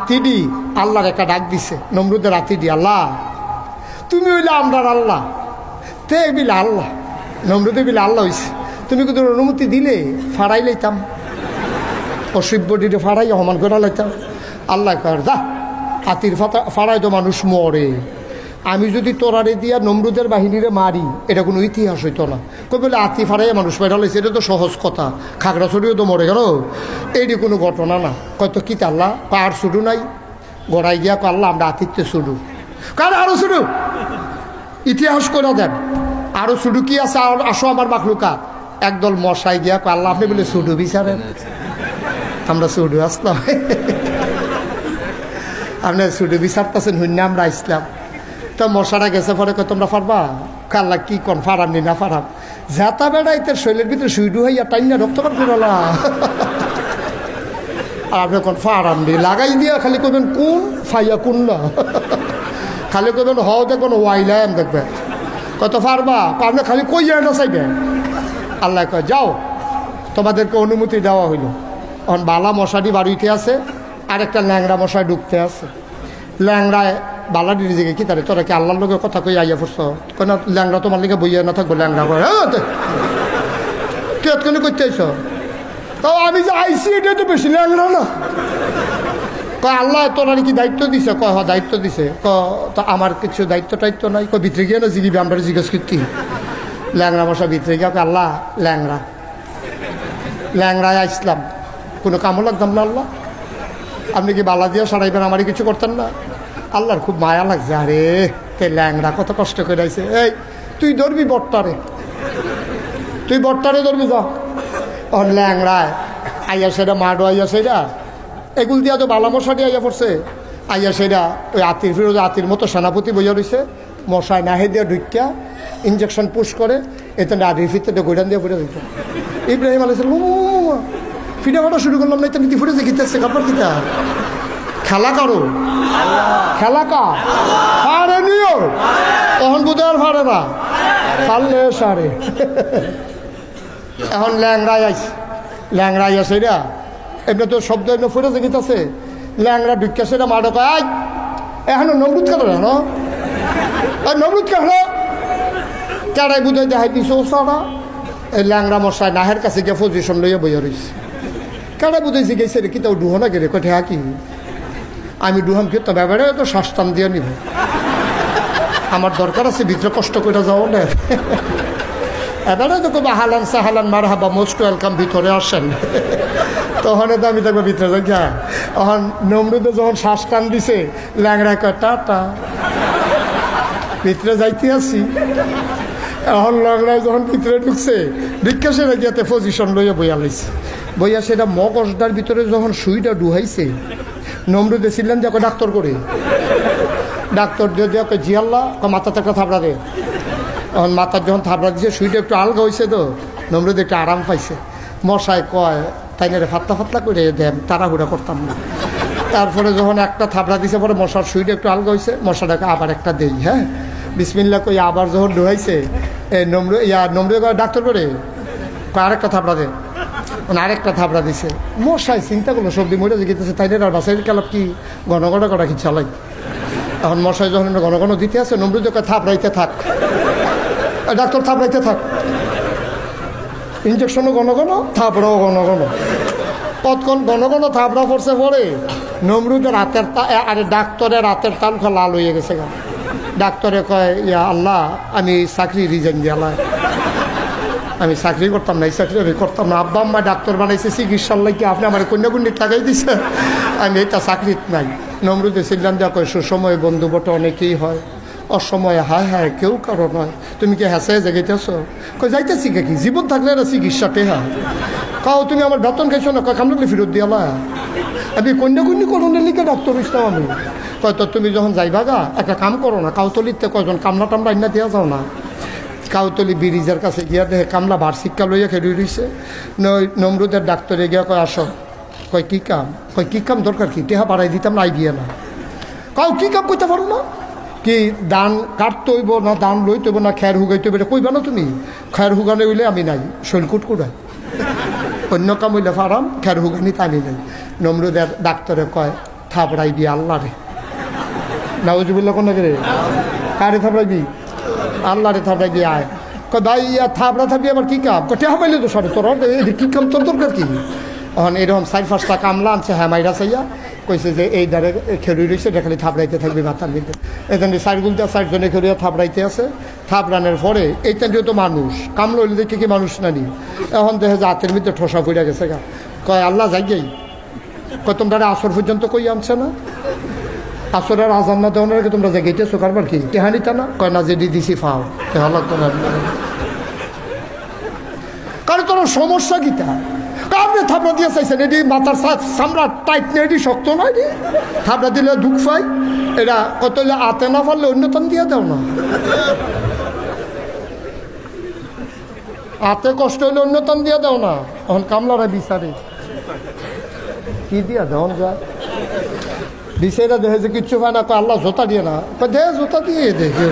হাতিডি আল্লাহর একটা ডাক দিছে নমরুদের হাতিডি, আল্লাহ তুমি হইলে আমরার আল্লাহ, তে বিলে আল্লাহ, নমরুদে বিলে আল্লাহ হইছে, তুমি কিন্তু অনুমতি দিলে ফাড়াই লাইতাম, অসভ্যটিতে ফাড়াই অমান করে লাইতাম। আল্লাহ কর যা, হাতির ফাড়াই তো মানুষ মরে, আমি যদি তোরারে দিয়া নমরুদের বাহিনীরে মারি এটা কোনো ইতিহাস হইতো না। কই বলে হাতি ফাড়াইয়া মানুষ পেটা লাইছে, এটা তো সহজ কথা, খাগড়াছড়িও তো মরে গেল, এইটি কোনো ঘটনা না। কয়তো কি আল্লাহ আর শুরু নাই, গড়াই গিয়া আল্লাহ আমরা হাতিতে শুরু, কারণ আরো শুরু ইতিহাস করে দেন, আরো শুরু কি আছে, আসো আমার মাখলুকা। একদল মশাই গিয়া আল্লাহ আপনি বলে শুরু বিচারেন, আমরা শুরু আসলাম, আপনার শুরু বিচারতেছেন হইন না আমরা আসলাম। তো মশারা গেছে পরে কয় তোমরা পারবা, আল্লাহ কি কন ফারাম নি না ফারাম, যাতা বেড়াইতে শৈলের ভিতরে শুইডু হইয়া টাইনা রক্ত পার ফিরলা, আর আপনি কোন ফারাম নি লাগাই দিয়া খালি কবেন কোন ফাইয়া কোন না, খালি কবেন হও দেখবেন ওয়াইলাম দেখবে কত পারবা, আপনি খালি কই যায় না চাইবে। আল্লাহ কয় যাও, তোমাদেরকে অনুমতি দেওয়া হইল। এখন বালা মশাটি বাড়িতে আছে, আর একটা ল্যাংড়া মশাই ঢুকতে আছে। ল্যাংড়ায় বালাডির দিকে কি তারে তোরা কি আল্লাহর লোকের কথা কই আইয়া পড়ছ, কেন ল্যাংড়া তোমার লিগে বইয়া না থাকবো, ল্যাংড়া করে কেন করতে আইস, তাও আমি যে আইসি এটা তো বেশি ল্যাংড়া না। কয় আল্লাহ তোরা কি দায়িত্ব দিছে, কয় হ দায়িত্ব দিছে, তো আমার কিছু দায়িত্ব টাইত্ব নাই, কয় ভিতরে গিয়ে না জিগিবি আমরা জিজ্ঞেস করতি। ল্যাংড়া মশা ভিতরে গিয়া আল্লাহ ল্যাংড়া, ল্যাংড়ায় আসলাম, কোনো কামও লাগতাম না আল্লাহ, আপনি কি বালা দিয়ে সারাইবেন, আমারই কিছু করতেন না। আল্লাহর খুব মায়া লাগছে, আরে তে ল্যাংড়া কত কষ্ট করে আইছে, এই তুই ধরবি বট্টারে, তুই বট্টারে ধরবি যা। ওর ল্যাংড়ায় আইয়া সেটা মাডো আইয়া সেটা এগুল দিয়া তো বালা মশাটি আইয়া পড়ছে, আইয়া সেটা ওই আতির ফিরোজা আতির মতো সেনাপতি বইয়া রয়েছে, মশায় নাহে দিয়া ঢুকিয়া ইঞ্জেকশন পুশ করে, এতে আধির ফিরতে গোডান দিয়ে ফুটে দিত। ইব্রাহিম আলাইহিস সালাম ফিরে ফাটা শুরু করলাম না, নীতি ফুটে যে গীতা কাপড় গীতা খেলা কারো খেলা কা ফাড়ে নিও, তখন বুধ আর ফাড়ে না, ফাড়লে সারে। এখন ল্যাংড়াই আইস, ল্যাংড়াই আছে এটা এমনি তো শব্দ এমনি ফুটে যে গীতাছে, ল্যাংড়া ঢুকিয়া সেটা মাডক আই এখনো নমরুদ কেন না, নমরুদ কেন কেড়াই বুধ দেখাই দিছে ও সারা। এই ল্যাংড়া মশাই নাহের কাছে গিয়ে পজিশন লইয়া বইয়া রয়েছে, কেড়াই বুধ জিজ্ঞেস রে কি তাও ডুহো না গেলে কঠে হা কি, আমি ডুহাম কি তো ব্যাপারে তো শ্বাসটান দিয়ে নিব, আমার দরকার আছে ভিতরে কষ্ট করে যাও না, এবারে তো কবে হালান সাহালান মার হাবা মোস্ট ওয়েলকাম ভিতরে আসেন, তখন তো আমি দেখবো ভিতরে যাই। তখন নমরুদে যখন শ্বাস টান দিছে ল্যাংড়া কয় টাটা, ভিতরে যাইতে আসি। এখন ল্যাংড়ায় যখন ভিতরে ঢুকছে ভিক্ষা সেটা গিয়াতে পজিশন লইয়া বইয়া লাইছে, বইয়া সেটা মগজটার ভিতরে যখন সুইটা ডুহাইছে, নমরুদে ছিলেন যে ডাক্তার করে, ডাক্তার দিয়ে দিয়ে জি আল্লাহ মাথাতে একটা থাবড়া দে। তখন মাথার যখন থাবড়া দিছে সুইটা একটু আলগা হয়েছে, তো নমরুদ একটু আরাম পাইছে। মশায় কয় তাই না রে ফাতলা ফাতলা করে দেন, তাড়াহুড়া করতাম না। তারপরে যখন একটা থাবড়া দিছে পরে মশার সুইটা একটু আলগা হয়েছে, মশাটাকে আবার একটা দেই, হ্যাঁ বিসমিল্লা কই আবার যখন ডুহাইছে নমরুদ ডাক্তার করে আরেকটা থাবড়া দে, আরেকটা থাবড়া দিছে। মশাই চিন্তা করলো সবজি মরে গেতেছে, তাই না বাসাই কালাপ কি ঘন ঘন করা কি চালাই। এখন মশাই যখন ঘন ঘন দিতে আছে নমরুদ থাবড়াইতে থাক, ডাক্তার থাবড়াইতে থাক, ইঞ্জেকশনও ঘন ঘন থাবড়াও ঘন ঘন, কতক্ষণ ঘন ঘন থাবড়া পড়ছে পরে নমরুদের রাতের আরে ডাক্তারের রাতের তাল লাল হয়ে গেছে। ডাক্তারে কয় ইয়া আল্লাহ আমি চাকরি রিজাইন দিয়ালাই, আমি চাকরি করতাম না, এই চাকরি আমি করতাম না, আব্বা আম্মা ডাক্তার বানাইছে চিকিৎসার লাগে, আপনি আমার কন্যাকুণ্ডিত লাগাই দিছে, আমি এটা চাকরিত নাই। নমরুদে ছিলাম যা কয় সুসময় বন্ধু বটে অনেকেই হয়, অসময়ে হায় হায় কেউ কারো নয়, তুমি কি হেসে জেগেতেছ, কয় যাইতেছি কি জীবন থাকলে না চিকিৎসাতে হয়, কাও তুমি আমার বেতন খাইছো না, কয় কামড়ালে ফেরত দিয়ালা, আমি কন্যাকুণ্ডি করোনের লিখে ডাক্তার হইতাম আমি। কয় তো তুমি যখন যাইবা গা একটা কাম করো না, কাউতলিতে কয়জন কামলা টামলা ইন্না দেওয়া যাও না, কাউতলি ব্রিজের কাছে গিয়া দেখে কামলা ভার শিক্ষা লইয়া খেলে রয়েছে। নমরুদের ডাক্তারে গিয়া কয় আসো, কয় কী কাম, কয় কী কাম দরকার কি, টেহা বাড়াই দিতাম না আইডিয়া না, কাউ কী কাম করতে পারো না, কি দান কাটতে হইব না দান লইতে হইব না খের হুগাইতে হইব, কইবা না তুমি, খের হুগানে হইলে আমি নাই, শৈলকুট কুড়াই, অন্য কাম হইলে ফারাম, খের হুগানি তানি নাই। নমরুদের ডাক্তারে কয় থাপড়াইবি আল্লাহ রে। নাউজুবিল্লাহ কোন রে? কারে থাপড়াইবি? আল্লাহ রে থাপড়াইবি। আয় কয় ভাই থাপড়া থাকবি আবার কি কাম? টেহা পাইলে তো সরে তোর কি কাম, তোর দরকার কি? এখন এরকম 4-5টা কামলা আনছে, হ্যাঁ মাইরা চাইয়া কইছে যে এই দ্বারে খেলুই রয়েছে, এটা খালি থাপড়াইতে থাকবি মাথার ভিতরে। এখানে 4 খেলুয়া থাপড়াইতে আছে। থাপড়ানোর পরে এইটা যেহেতু মানুষ কামলা হইলে দেখে কি মানুষ না নি, এখন দেখে যে হাতের ভিতরে ঠোসা পড়ে গেছে গা। কয় আল্লাহ যাই কয় তোমরা আসর পর্যন্ত কই আনছে না? আসরের আজান না দেওয়ার আগে তোমরা যে গেটেছো কারবার কি টেহানিতা না? কয় না যে দিছি ফাও টেহা লাগতো না। কারণ তোর সমস্যা গীতা আপনি থাপড়া দিয়ে চাইছেন, এটি মাথার চামড়া টাইট নেই, এটি শক্ত নয়, এটি থাপড়া দিলে দুঃখ পাই। এটা কত আতে না পারলে অন্যতম দিয়ে দাও না, হাতে কষ্ট হলে অন্যতম দিয়ে দাও না। এখন কামলারা বিচারে কি দিয়া দেওয়ান যায়, বিচারা দেখে যে কিচ্ছু পায় না, আল্লাহ জোতা দিয়ে না, দে জোতা দিয়ে দেখে